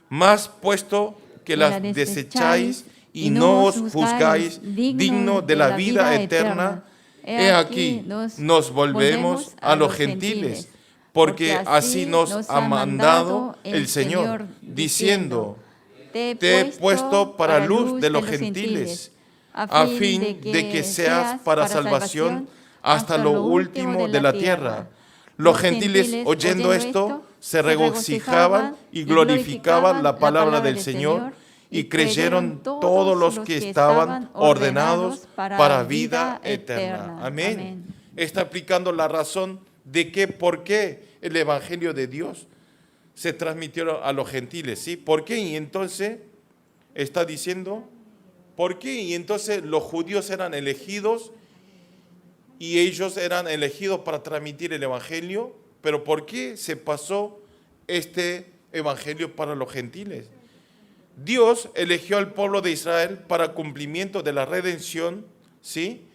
mas puesto que la desecháis y no os juzgáis digno de la vida eterna, he aquí, nos volvemos a los gentiles, porque así nos ha mandado el Señor, diciendo: te he puesto para luz de los gentiles, a fin de que seas para salvación hasta lo último de la tierra. Los gentiles, oyendo esto, se regocijaban y glorificaban la palabra del Señor, y creyeron todos los que estaban ordenados para vida eterna. Amén. Está explicando la razón de que, por qué el evangelio de Dios se transmitió a los gentiles, ¿sí? ¿Por qué? Y entonces está diciendo ¿Por qué? Y entonces los judíos eran elegidos y ellos eran elegidos para transmitir el evangelio, pero ¿por qué se pasó este evangelio para los gentiles? Dios eligió al pueblo de Israel para cumplimiento de la redención, ¿sí?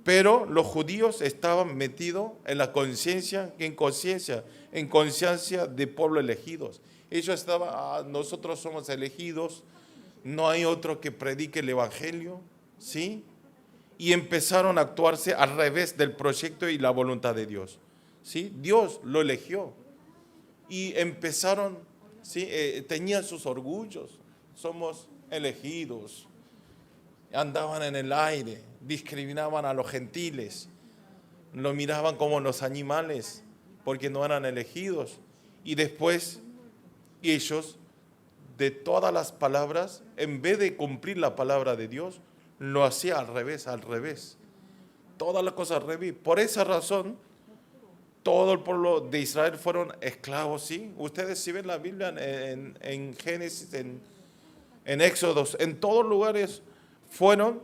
Pero los judíos estaban metidos en la conciencia, en conciencia de pueblo elegidos. Ellos estaban, nosotros somos elegidos, no hay otro que predique el evangelio, ¿sí? Y empezaron a actuarse al revés del proyecto y la voluntad de Dios, ¿sí? Dios lo eligió y empezaron, ¿sí? Tenían sus orgullos, somos elegidos, andaban en el aire, discriminaban a los gentiles, lo miraban como los animales porque no eran elegidos. Y después ellos, de todas las palabras, en vez de cumplir la palabra de Dios, lo hacía al revés. Todas las cosas al revés. Por esa razón, todo el pueblo de Israel fueron esclavos, ¿sí? Ustedes si ven la Biblia en Génesis, en Éxodos, en todos lugares fueron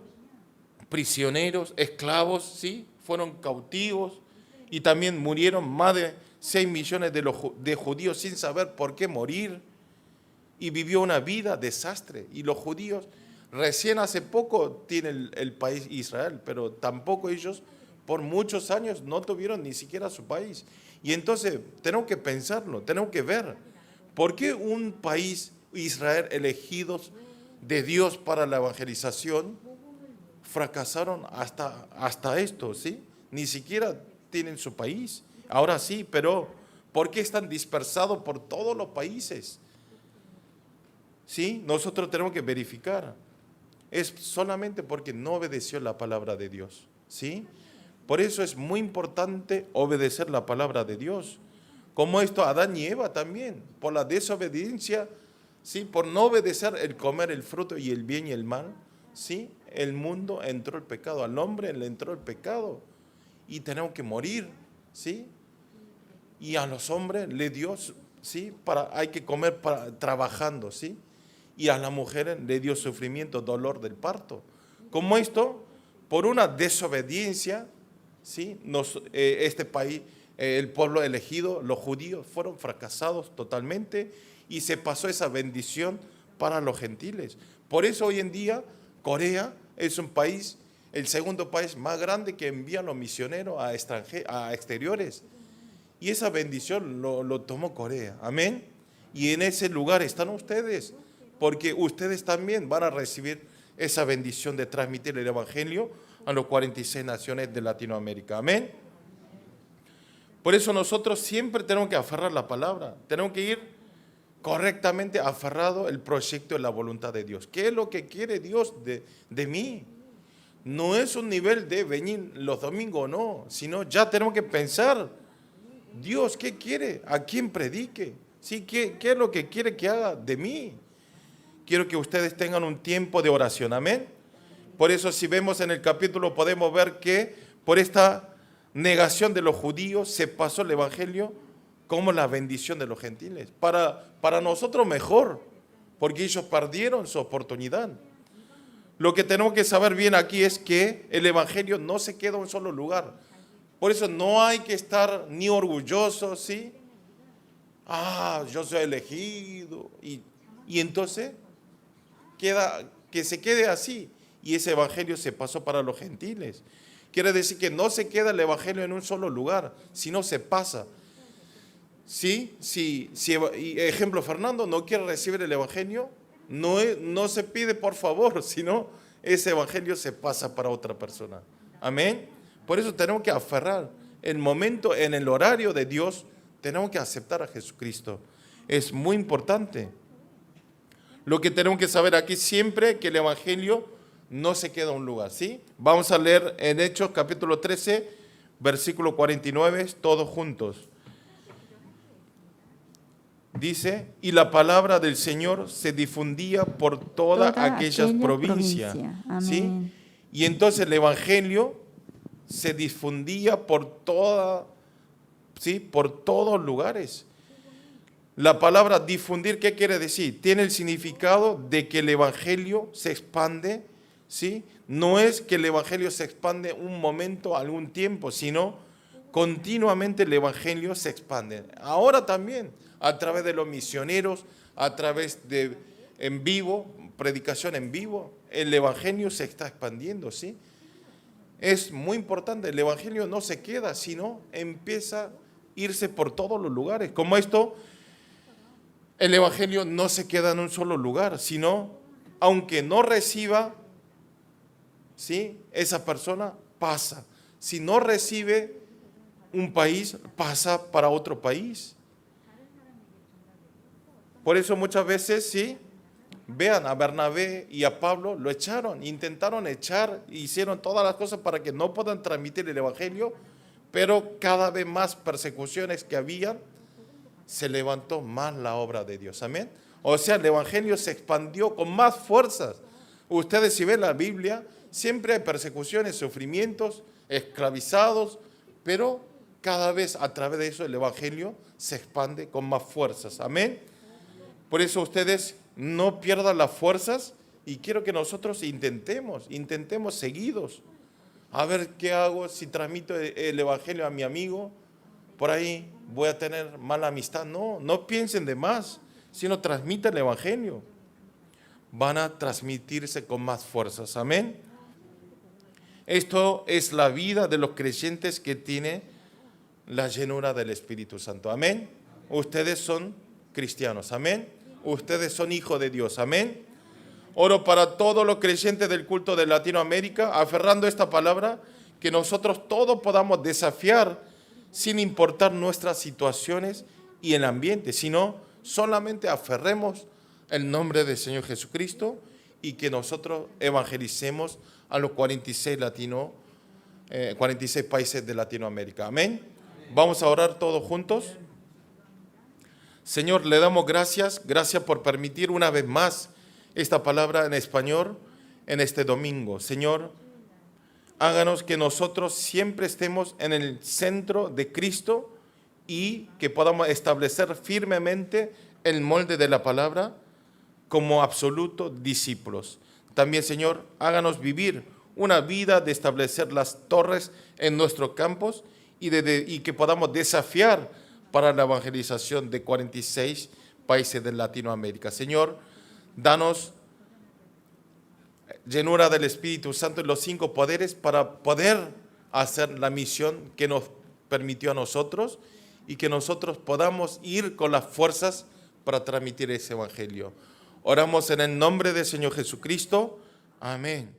prisioneros, esclavos, ¿sí? Fueron cautivos y también murieron más de 6 millones de judíos sin saber por qué morir, y vivió una vida desastre. Y los judíos recién hace poco tienen el país Israel, pero tampoco ellos por muchos años no tuvieron ni siquiera su país. Y entonces tenemos que pensarlo, tenemos que ver por qué un país Israel elegidos de Dios para la evangelización fracasaron hasta esto, ¿sí? Ni siquiera tienen su país. Ahora sí, pero ¿por qué están dispersados por todos los países? ¿Sí? Nosotros tenemos que verificar. Es solamente porque no obedeció la palabra de Dios, ¿sí? Por eso es muy importante obedecer la palabra de Dios. Como esto Adán y Eva también, por la desobediencia, ¿sí? Por no obedecer el comer el fruto y el bien y el mal, ¿sí? El mundo entró el pecado, al hombre le entró el pecado y tenemos que morir, ¿sí? Y a los hombres le dio, ¿sí? Hay que comer trabajando, ¿sí? Y a las mujeres le dio sufrimiento, dolor del parto. Como esto, por una desobediencia, ¿sí? Este país, el pueblo elegido, los judíos, fueron fracasados totalmente y se pasó esa bendición para los gentiles. Por eso hoy en día Corea es un país, el segundo país más grande que envía los misioneros a exteriores. Y esa bendición lo tomó Corea. Amén. Y en ese lugar están ustedes, porque ustedes también van a recibir esa bendición de transmitir el evangelio a las 46 naciones de Latinoamérica. Amén. Por eso nosotros siempre tenemos que aferrar la palabra, tenemos que ir correctamente aferrado el proyecto de la voluntad de Dios. ¿Qué es lo que quiere Dios de mí? No es un nivel de venir los domingos, no, sino ya tenemos que pensar, Dios, ¿qué quiere? ¿A quién predique? ¿Sí? ¿Qué es lo que quiere que haga de mí? Quiero que ustedes tengan un tiempo de oración, amén. Por eso si vemos en el capítulo podemos ver que por esta negación de los judíos se pasó el evangelio como la bendición de los gentiles. Para nosotros mejor, porque ellos perdieron su oportunidad. Lo que tenemos que saber bien aquí es que el evangelio no se queda en un solo lugar. Por eso no hay que estar ni orgullosos, ¿sí? Yo soy elegido. Y entonces que se quede así. Y ese evangelio se pasó para los gentiles. Quiere decir que no se queda el evangelio en un solo lugar, sino se pasa. ¿Sí? Si ejemplo, Fernando no quiere recibir el evangelio, no se pide por favor, sino ese evangelio se pasa para otra persona. Amén. Por eso tenemos que aferrar el momento, en el horario de Dios, tenemos que aceptar a Jesucristo. Es muy importante. Lo que tenemos que saber aquí siempre que el evangelio no se queda en un lugar, ¿sí? Vamos a leer en Hechos capítulo 13, versículo 49, todos juntos. Dice, y la palabra del Señor se difundía por toda aquella provincia. ¿Sí? Y entonces el evangelio se difundía por ¿sí? Por todos lugares. La palabra difundir, ¿qué quiere decir? Tiene el significado de que el evangelio se expande, ¿sí? No es que el Evangelio se expande un momento, algún tiempo, sino continuamente el Evangelio se expande. Ahora también, a través de los misioneros, a través de en vivo, predicación en vivo, el Evangelio se está expandiendo, ¿sí? Es muy importante, el Evangelio no se queda, sino empieza a irse por todos los lugares. Como esto, el Evangelio no se queda en un solo lugar, sino, aunque no reciba, ¿sí? Esa persona pasa. Si no recibe un país, pasa para otro país. Por eso muchas veces, ¿sí? Vean, a Bernabé y a Pablo lo echaron, intentaron echar, hicieron todas las cosas para que no puedan transmitir el Evangelio, pero cada vez más persecuciones que había, se levantó más la obra de Dios. Amén. O sea, el Evangelio se expandió con más fuerzas. Ustedes si ven la Biblia, siempre hay persecuciones, sufrimientos, esclavizados, pero cada vez a través de eso el Evangelio se expande con más fuerzas. Amén. Por eso ustedes no pierdan las fuerzas y quiero que nosotros intentemos seguidos. A ver qué hago si transmito el Evangelio a mi amigo, por ahí voy a tener mala amistad. No piensen de más, sino transmitan el Evangelio. Van a transmitirse con más fuerzas. Amén. Esto es la vida de los creyentes que tiene la llenura del Espíritu Santo. Amén. Ustedes son cristianos. Amén. Ustedes son hijos de Dios. Amén. Oro para todos los creyentes del culto de Latinoamérica, aferrando esta palabra, que nosotros todos podamos desafiar sin importar nuestras situaciones y el ambiente, sino solamente aferremos el nombre del Señor Jesucristo y que nosotros evangelicemos a los 46 países de Latinoamérica. Amén. Vamos a orar todos juntos. Señor, le damos gracias por permitir una vez más esta palabra en español en este domingo. Señor, háganos que nosotros siempre estemos en el centro de Cristo y que podamos establecer firmemente el molde de la palabra como absolutos discípulos. También, Señor, háganos vivir una vida de establecer las torres en nuestros campos y que podamos desafiar para la evangelización de 46 países de Latinoamérica. Señor, danos llenura del Espíritu Santo y los 5 poderes para poder hacer la misión que nos permitió a nosotros y que nosotros podamos ir con las fuerzas para transmitir ese evangelio. Oramos en el nombre del Señor Jesucristo. Amén.